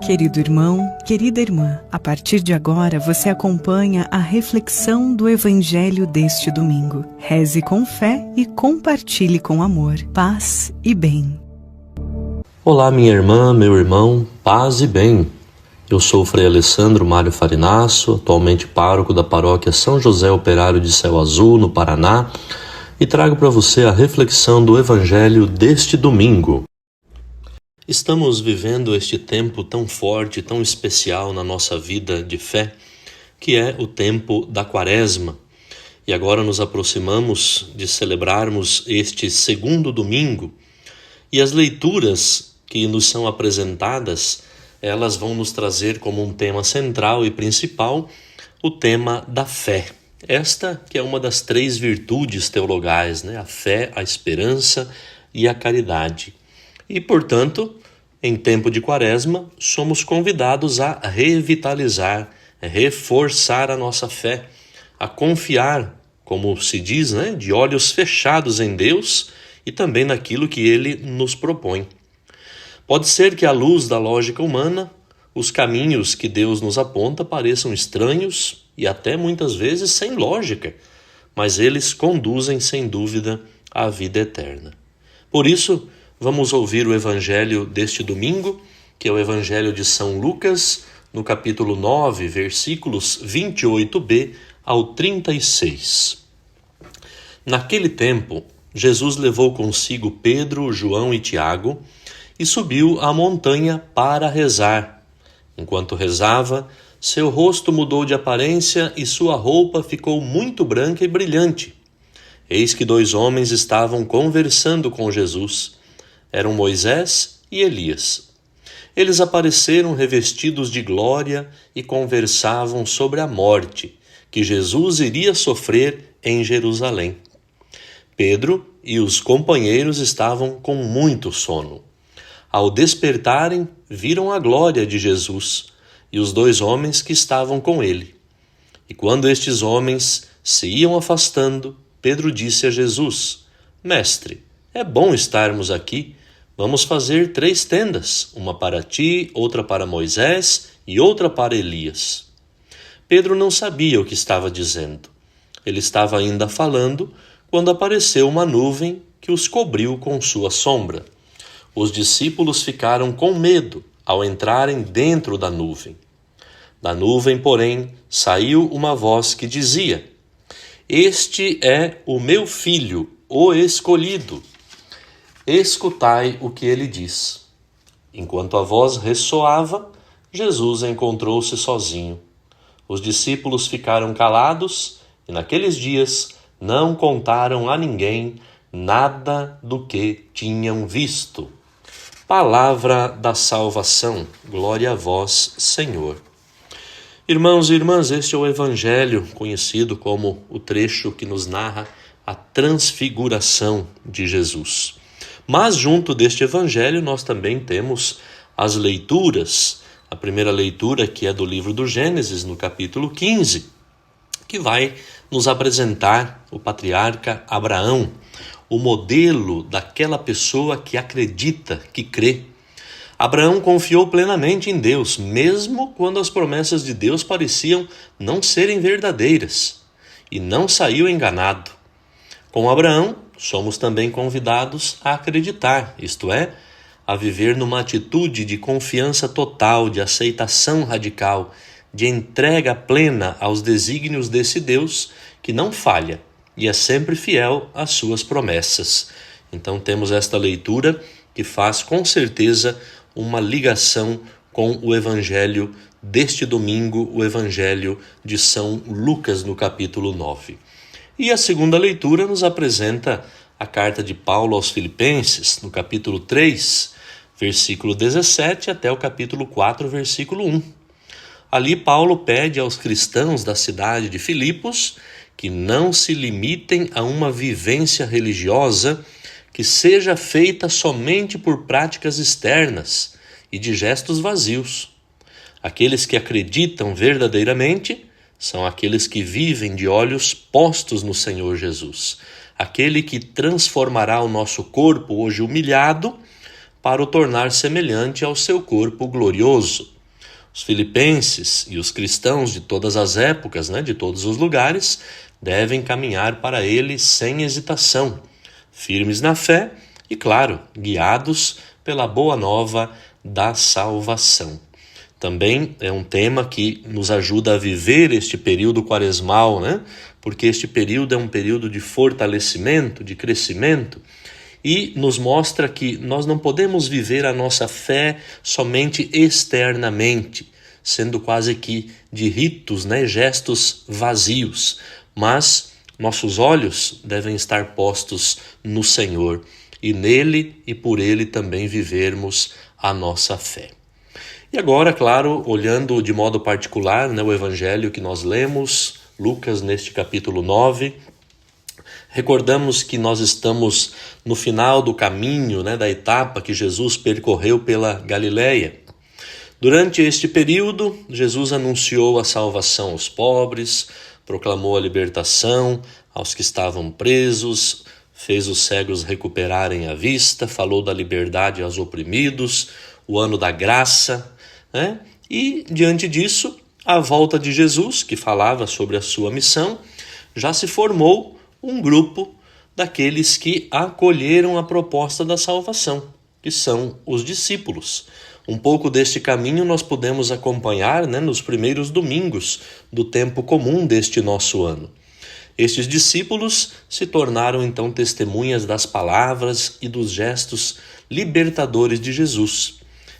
Querido irmão, querida irmã, a partir de agora você acompanha a reflexão do Evangelho deste domingo. Reze com fé e compartilhe com amor, paz e bem. Olá, minha irmã, meu irmão, paz e bem. Eu sou o Frei Alessandro Mário Farinasso, atualmente pároco da paróquia São José Operário de Céu Azul, no Paraná, e trago para você a reflexão do Evangelho deste domingo. Estamos vivendo este tempo tão forte, tão especial na nossa vida de fé, que é o tempo da Quaresma. E agora nos aproximamos de celebrarmos este segundo domingo, e as leituras que nos são apresentadas, elas vão nos trazer como um tema central e principal o tema da fé. Esta que é uma das 3 virtudes teologais, a fé, a esperança e a caridade. E, portanto, em tempo de Quaresma, somos convidados a revitalizar, reforçar a nossa fé, a confiar, como se diz, de olhos fechados em Deus e também naquilo que Ele nos propõe. Pode ser que à luz da lógica humana, os caminhos que Deus nos aponta pareçam estranhos e até muitas vezes sem lógica, mas eles conduzem sem dúvida à vida eterna. Por isso, vamos ouvir o Evangelho deste domingo, que é o Evangelho de São Lucas, no capítulo 9, versículos 28b ao 36. Naquele tempo, Jesus levou consigo Pedro, João e Tiago e subiu à montanha para rezar. Enquanto rezava, seu rosto mudou de aparência e sua roupa ficou muito branca e brilhante. Eis que 2 homens estavam conversando com Jesus. Eram Moisés e Elias. Eles apareceram revestidos de glória e conversavam sobre a morte que Jesus iria sofrer em Jerusalém. Pedro e os companheiros estavam com muito sono. Ao despertarem, viram a glória de Jesus e os 2 homens que estavam com ele. E quando estes homens se iam afastando, Pedro disse a Jesus: Mestre, é bom estarmos aqui. Vamos fazer 3 tendas, uma para ti, outra para Moisés e outra para Elias. Pedro não sabia o que estava dizendo. Ele estava ainda falando quando apareceu uma nuvem que os cobriu com sua sombra. Os discípulos ficaram com medo ao entrarem dentro da nuvem. Da nuvem, porém, saiu uma voz que dizia: Este é o meu filho, o escolhido. Escutai o que ele diz. Enquanto a voz ressoava, Jesus encontrou-se sozinho. Os discípulos ficaram calados e naqueles dias não contaram a ninguém nada do que tinham visto. Palavra da salvação. Glória a vós, Senhor. Irmãos e irmãs, este é o Evangelho, conhecido como o trecho que nos narra a transfiguração de Jesus. Mas junto deste Evangelho nós também temos as leituras. A primeira leitura, que é do livro do Gênesis, no capítulo 15, que vai nos apresentar o patriarca Abraão, o modelo daquela pessoa que acredita, que crê. Abraão confiou plenamente em Deus, mesmo quando as promessas de Deus pareciam não serem verdadeiras, e não saiu enganado. Com Abraão, somos também convidados a acreditar, isto é, a viver numa atitude de confiança total, de aceitação radical, de entrega plena aos desígnios desse Deus que não falha e é sempre fiel às suas promessas. Então temos esta leitura que faz com certeza uma ligação com o Evangelho deste domingo, o Evangelho de São Lucas, no capítulo 9. E a segunda leitura nos apresenta a carta de Paulo aos Filipenses, no capítulo 3, versículo 17, até o capítulo 4, versículo 1. Ali Paulo pede aos cristãos da cidade de Filipos que não se limitem a uma vivência religiosa que seja feita somente por práticas externas e de gestos vazios. Aqueles que acreditam verdadeiramente são aqueles que vivem de olhos postos no Senhor Jesus, aquele que transformará o nosso corpo hoje humilhado para o tornar semelhante ao seu corpo glorioso. Os filipenses e os cristãos de todas as épocas, de todos os lugares, devem caminhar para ele sem hesitação, firmes na fé e, claro, guiados pela boa nova da salvação. Também é um tema que nos ajuda a viver este período quaresmal, porque este período é um período de fortalecimento, de crescimento, e nos mostra que nós não podemos viver a nossa fé somente externamente, sendo quase que de ritos, gestos vazios, mas nossos olhos devem estar postos no Senhor e nele e por ele também vivermos a nossa fé. E agora, claro, olhando de modo particular, o evangelho que nós lemos, Lucas, neste capítulo 9, recordamos que nós estamos no final do caminho, da etapa que Jesus percorreu pela Galileia. Durante este período, Jesus anunciou a salvação aos pobres, proclamou a libertação aos que estavam presos, fez os cegos recuperarem a vista, falou da liberdade aos oprimidos, o ano da graça, E, diante disso, a volta de Jesus, que falava sobre a sua missão, já se formou um grupo daqueles que acolheram a proposta da salvação, que são os discípulos. Um pouco deste caminho nós podemos acompanhar nos primeiros domingos do tempo comum deste nosso ano. Estes discípulos se tornaram então testemunhas das palavras e dos gestos libertadores de Jesus.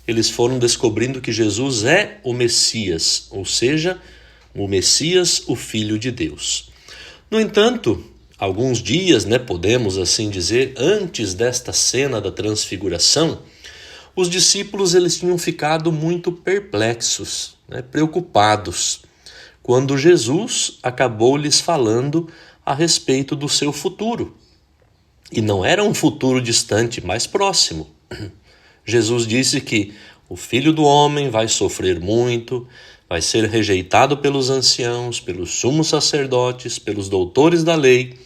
Eles foram descobrindo que Jesus é o Messias, ou seja, o Messias, o Filho de Deus. No entanto, alguns dias, podemos assim dizer, antes desta cena da transfiguração, os discípulos eles tinham ficado muito perplexos, preocupados, quando Jesus acabou lhes falando a respeito do seu futuro. E não era um futuro distante, mais próximo. Jesus disse que o Filho do Homem vai sofrer muito, vai ser rejeitado pelos anciãos, pelos sumos sacerdotes, pelos doutores da lei,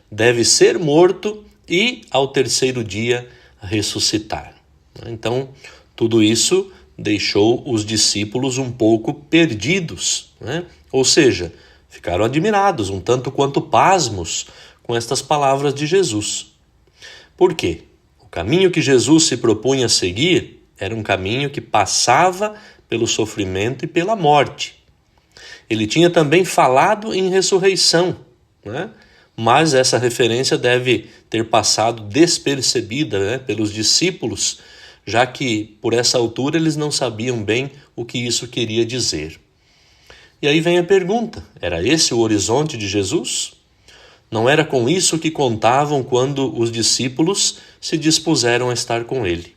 deve ser morto e, ao terceiro dia, ressuscitar. Então, tudo isso deixou os discípulos um pouco perdidos, Ou seja, ficaram admirados, um tanto quanto pasmos com estas palavras de Jesus. Por quê? O caminho que Jesus se propunha a seguir era um caminho que passava pelo sofrimento e pela morte. Ele tinha também falado em ressurreição, mas essa referência deve ter passado despercebida pelos discípulos, já que por essa altura eles não sabiam bem o que isso queria dizer. E aí vem a pergunta, era esse o horizonte de Jesus? Não era com isso que contavam quando os discípulos se dispuseram a estar com ele.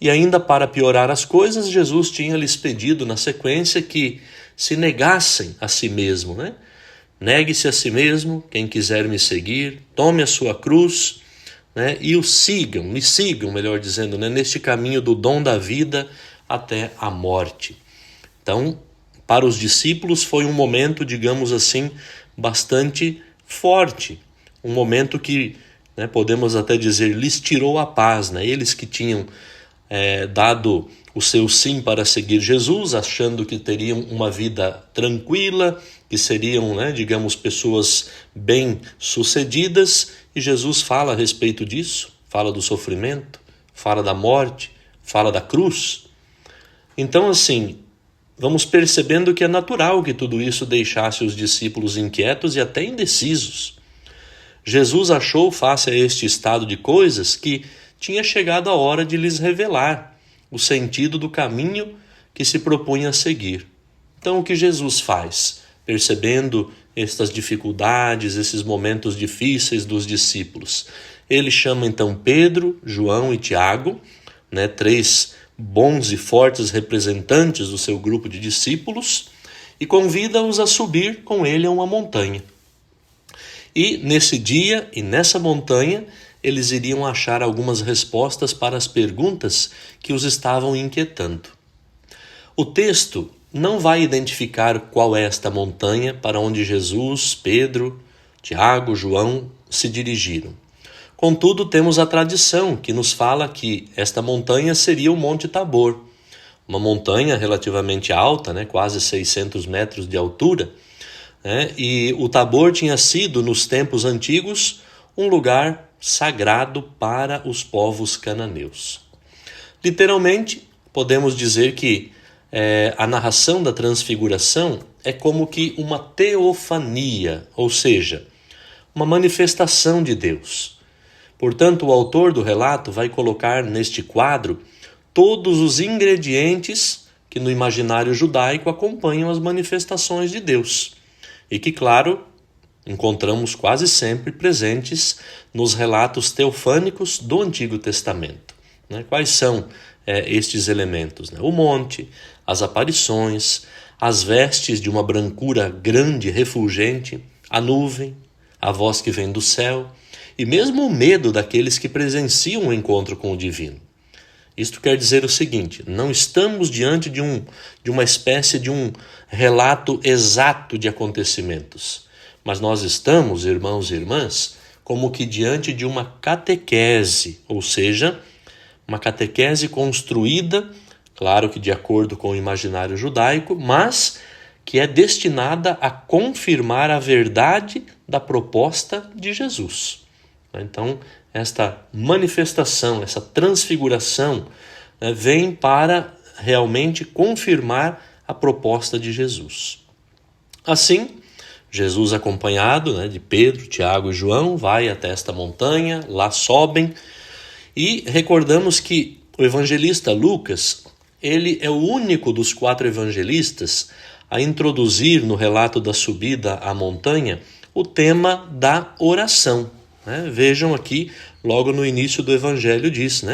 E ainda para piorar as coisas, Jesus tinha lhes pedido na sequência que se negassem a si mesmo, Negue-se a si mesmo, quem quiser me seguir, tome a sua cruz, e me sigam, melhor dizendo, neste caminho do dom da vida até a morte. Então, para os discípulos foi um momento, digamos assim, bastante forte, um momento que, podemos até dizer, lhes tirou a paz, Eles que tinham dado o seu sim para seguir Jesus, achando que teriam uma vida tranquila, que seriam, digamos, pessoas bem-sucedidas, e Jesus fala a respeito disso, fala do sofrimento, fala da morte, fala da cruz. Então, assim, vamos percebendo que é natural que tudo isso deixasse os discípulos inquietos e até indecisos. Jesus achou, face a este estado de coisas, que tinha chegado a hora de lhes revelar o sentido do caminho que se propunha a seguir. Então, o que Jesus faz? Percebendo estas dificuldades, esses momentos difíceis dos discípulos, ele chama então Pedro, João e Tiago, 3 bons e fortes representantes do seu grupo de discípulos, e convida-os a subir com ele a uma montanha. E nesse dia e nessa montanha, eles iriam achar algumas respostas para as perguntas que os estavam inquietando. O texto não vai identificar qual é esta montanha para onde Jesus, Pedro, Tiago, João se dirigiram. Contudo, temos a tradição que nos fala que esta montanha seria o Monte Tabor, uma montanha relativamente alta, quase 600 metros de altura, e o Tabor tinha sido, nos tempos antigos, um lugar sagrado para os povos cananeus. Literalmente, podemos dizer que a narração da transfiguração é como que uma teofania, ou seja, uma manifestação de Deus. Portanto, o autor do relato vai colocar neste quadro todos os ingredientes que no imaginário judaico acompanham as manifestações de Deus e que, claro, encontramos quase sempre presentes nos relatos teofânicos do Antigo Testamento. Quais são estes elementos? O monte, as aparições, as vestes de uma brancura grande, refulgente, a nuvem, a voz que vem do céu e mesmo o medo daqueles que presenciam o encontro com o divino. Isto quer dizer o seguinte: não estamos diante de uma espécie de um relato exato de acontecimentos, mas nós estamos, irmãos e irmãs, como que diante de uma catequese, ou seja, uma catequese construída, claro que de acordo com o imaginário judaico, mas que é destinada a confirmar a verdade da proposta de Jesus. Então, esta manifestação, essa transfiguração, vem para realmente confirmar a proposta de Jesus. Assim, Jesus, acompanhado de Pedro, Tiago e João, vai até esta montanha, lá sobem, e recordamos que o evangelista Lucas, ele é o único dos 4 evangelistas a introduzir no relato da subida à montanha o tema da oração. Vejam aqui, logo no início do evangelho diz,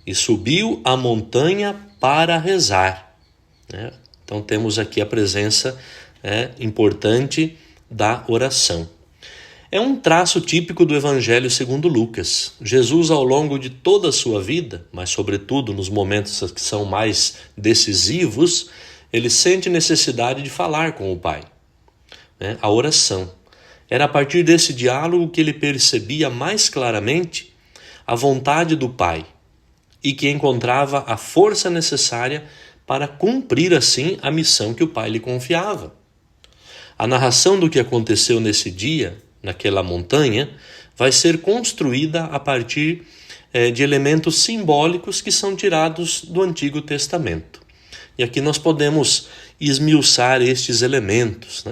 e subiu a montanha para rezar. Então temos aqui a presença importante da oração. É um traço típico do Evangelho segundo Lucas. Jesus, ao longo de toda a sua vida, mas sobretudo nos momentos que são mais decisivos, ele sente necessidade de falar com o Pai. A oração. Era a partir desse diálogo que ele percebia mais claramente a vontade do Pai e que encontrava a força necessária para cumprir assim a missão que o Pai lhe confiava. A narração do que aconteceu nesse dia, naquela montanha, vai ser construída a partir de elementos simbólicos que são tirados do Antigo Testamento. E aqui nós podemos esmiuçar estes elementos,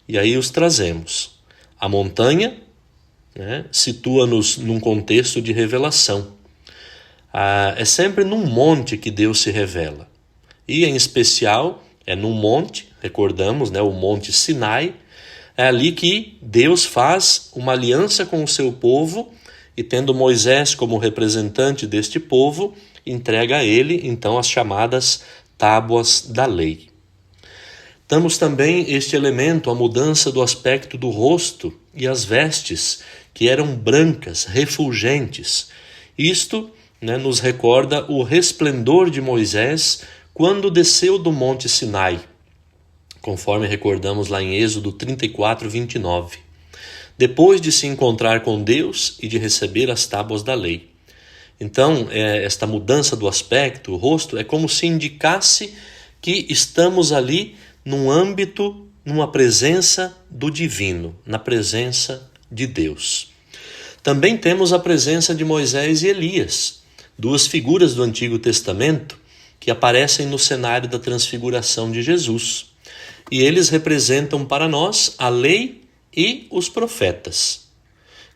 E aí os trazemos. A montanha situa-nos num contexto de revelação. É sempre num monte que Deus se revela. E, em especial, é num monte, recordamos, o Monte Sinai. É ali que Deus faz uma aliança com o seu povo e, tendo Moisés como representante deste povo, entrega a ele, então, as chamadas tábuas da lei. Temos também este elemento, a mudança do aspecto do rosto e as vestes, que eram brancas, refulgentes. Isto nos recorda o resplendor de Moisés quando desceu do Monte Sinai, conforme recordamos lá em Êxodo 34, 29. Depois de se encontrar com Deus e de receber as tábuas da lei. Então, esta mudança do aspecto, o rosto, é como se indicasse que estamos ali num âmbito, numa presença do divino, na presença de Deus. Também temos a presença de Moisés e Elias, 2 figuras do Antigo Testamento que aparecem no cenário da transfiguração de Jesus. E eles representam para nós a lei e os profetas,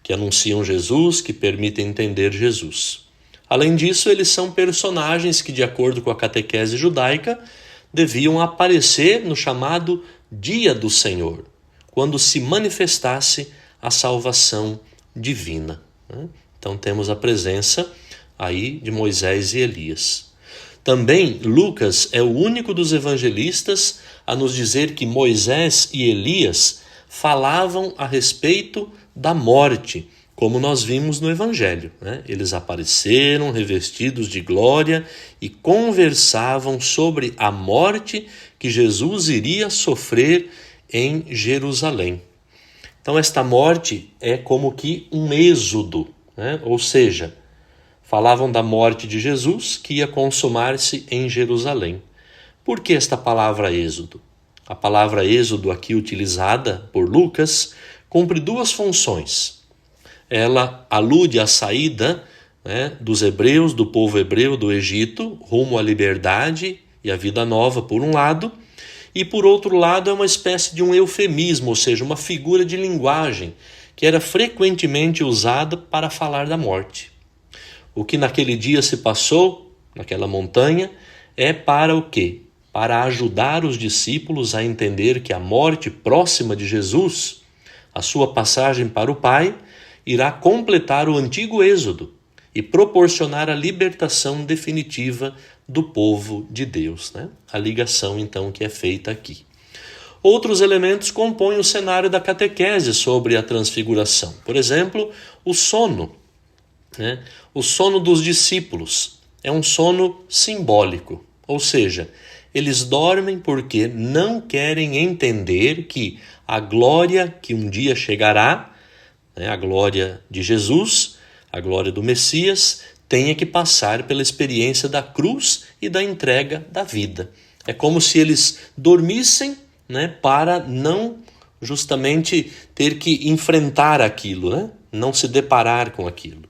que anunciam Jesus, que permitem entender Jesus. Além disso, eles são personagens que, de acordo com a catequese judaica, deviam aparecer no chamado Dia do Senhor, quando se manifestasse a salvação divina. Então temos a presença aí de Moisés e Elias. Também Lucas é o único dos evangelistas a nos dizer que Moisés e Elias falavam a respeito da morte, como nós vimos no Evangelho. Eles apareceram revestidos de glória e conversavam sobre a morte que Jesus iria sofrer em Jerusalém. Então esta morte é como que um êxodo, né? Ou seja, falavam da morte de Jesus que ia consumar-se em Jerusalém. Por que esta palavra êxodo? A palavra êxodo aqui utilizada por Lucas cumpre duas funções. Ela alude à saída, né, dos hebreus, do povo hebreu do Egito, rumo à liberdade e à vida nova, por um lado, e por outro lado é uma espécie de um eufemismo, ou seja, uma figura de linguagem que era frequentemente usada para falar da morte. O que naquele dia se passou, naquela montanha, é para o quê? Para ajudar os discípulos a entender que a morte próxima de Jesus, a sua passagem para o Pai, irá completar o antigo êxodo e proporcionar a libertação definitiva do povo de Deus, né? A ligação, então, que é feita aqui. Outros elementos compõem o cenário da catequese sobre a transfiguração. Por exemplo, o sono, né? O sono dos discípulos é um sono simbólico, ou seja, eles dormem porque não querem entender que a glória que um dia chegará, né, a glória de Jesus, a glória do Messias, tenha que passar pela experiência da cruz e da entrega da vida. É como se eles dormissem, né, para não justamente ter que enfrentar aquilo, né, não se deparar com aquilo.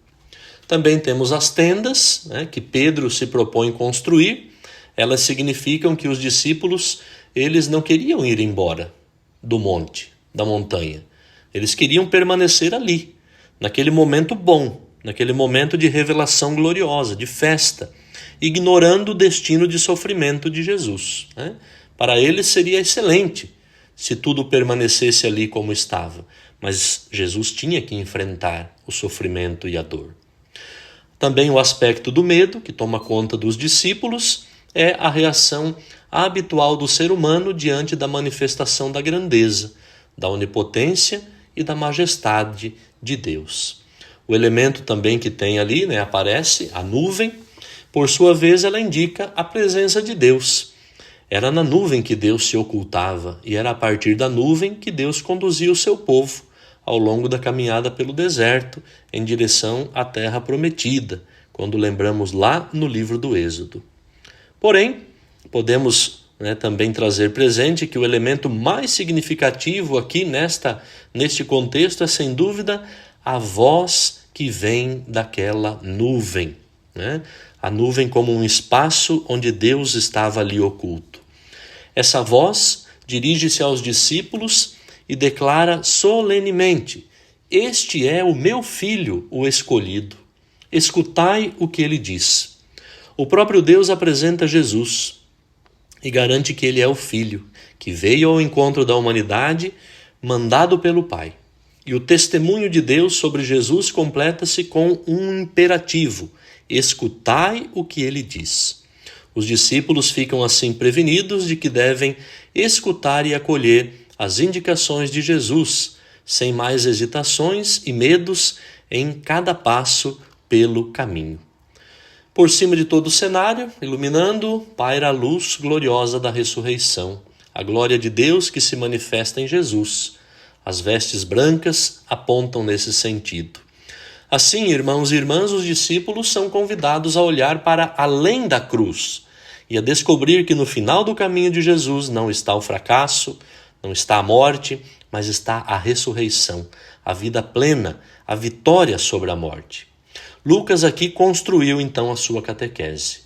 Também temos as tendas, né, que Pedro se propõe construir. Elas significam que os discípulos, eles não queriam ir embora do monte, da montanha. Eles queriam permanecer ali, naquele momento bom, naquele momento de revelação gloriosa, de festa, ignorando o destino de sofrimento de Jesus, né? Para eles seria excelente se tudo permanecesse ali como estava, mas Jesus tinha que enfrentar o sofrimento e a dor. Também o aspecto do medo, que toma conta dos discípulos, é a reação habitual do ser humano diante da manifestação da grandeza, da onipotência e da majestade de Deus. O elemento também que tem ali, né, aparece, a nuvem, por sua vez ela indica a presença de Deus. Era na nuvem que Deus se ocultava e era a partir da nuvem que Deus conduzia o seu povo ao longo da caminhada pelo deserto em direção à terra prometida, quando lembramos lá no livro do Êxodo. Porém, podemos, né, também trazer presente que o elemento mais significativo aqui neste contexto é, sem dúvida, a voz que vem daquela nuvem, né? A nuvem como um espaço onde Deus estava ali oculto. Essa voz dirige-se aos discípulos e declara solenemente: "Este é o meu filho, o escolhido. Escutai o que ele diz." O próprio Deus apresenta Jesus e garante que ele é o Filho, que veio ao encontro da humanidade, mandado pelo Pai. E o testemunho de Deus sobre Jesus completa-se com um imperativo: escutai o que ele diz. Os discípulos ficam assim prevenidos de que devem escutar e acolher as indicações de Jesus, sem mais hesitações e medos em cada passo pelo caminho. Por cima de todo o cenário, iluminando, paira a luz gloriosa da ressurreição, a glória de Deus que se manifesta em Jesus. As vestes brancas apontam nesse sentido. Assim, irmãos e irmãs, os discípulos são convidados a olhar para além da cruz e a descobrir que no final do caminho de Jesus não está o fracasso, não está a morte, mas está a ressurreição, a vida plena, a vitória sobre a morte. Lucas aqui construiu então a sua catequese.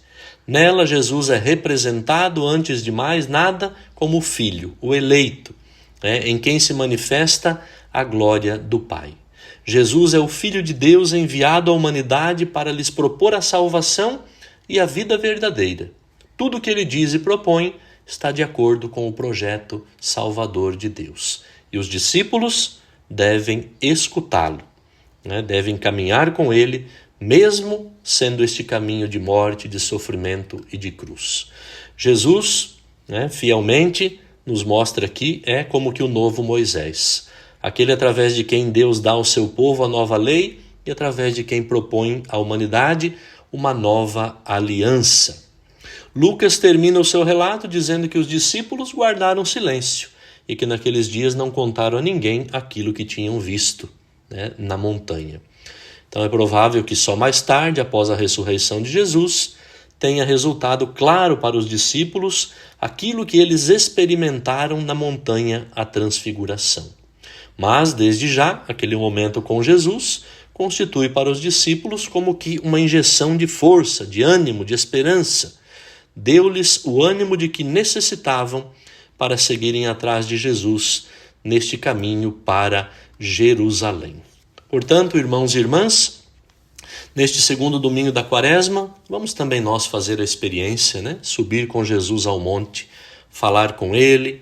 Nela, Jesus é representado, antes de mais nada, como o Filho, o eleito, em quem se manifesta a glória do Pai. Jesus é o Filho de Deus enviado à humanidade para lhes propor a salvação e a vida verdadeira. Tudo o que ele diz e propõe está de acordo com o projeto salvador de Deus. E os discípulos devem escutá-lo, devem caminhar com ele, mesmo sendo este caminho de morte, de sofrimento e de cruz. Jesus, fielmente, nos mostra aqui, é como que o novo Moisés, aquele através de quem Deus dá ao seu povo a nova lei e através de quem propõe à humanidade uma nova aliança. Lucas termina o seu relato dizendo que os discípulos guardaram silêncio e que naqueles dias não contaram a ninguém aquilo que tinham visto, na montanha. Então é provável que só mais tarde, após a ressurreição de Jesus, tenha resultado claro para os discípulos aquilo que eles experimentaram na montanha, a transfiguração. Mas, desde já, aquele momento com Jesus constitui para os discípulos como que uma injeção de força, de ânimo, de esperança. Deu-lhes o ânimo de que necessitavam para seguirem atrás de Jesus neste caminho para Jerusalém. Portanto, irmãos e irmãs, neste segundo domingo da Quaresma, vamos também nós fazer a experiência, subir com Jesus ao monte, falar com Ele,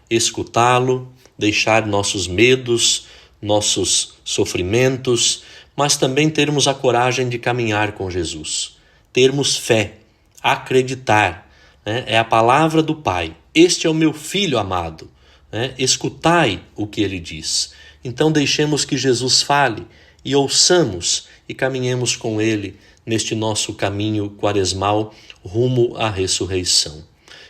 escutá-lo, deixar nossos medos, nossos sofrimentos, mas também termos a coragem de caminhar com Jesus, termos fé, acreditar, é a palavra do Pai. Este é o meu Filho amado, escutai o que Ele diz. Então deixemos que Jesus fale e ouçamos e caminhemos com Ele neste nosso caminho quaresmal rumo à ressurreição.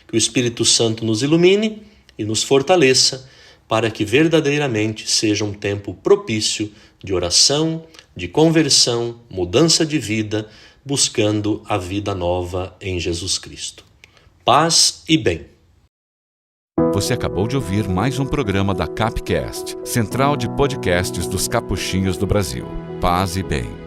Que o Espírito Santo nos ilumine e nos fortaleça para que verdadeiramente seja um tempo propício de oração, de conversão, mudança de vida, buscando a vida nova em Jesus Cristo. Paz e bem. Você acabou de ouvir mais um programa da Capcast, Central de Podcasts dos Capuchinhos do Brasil. Paz e bem.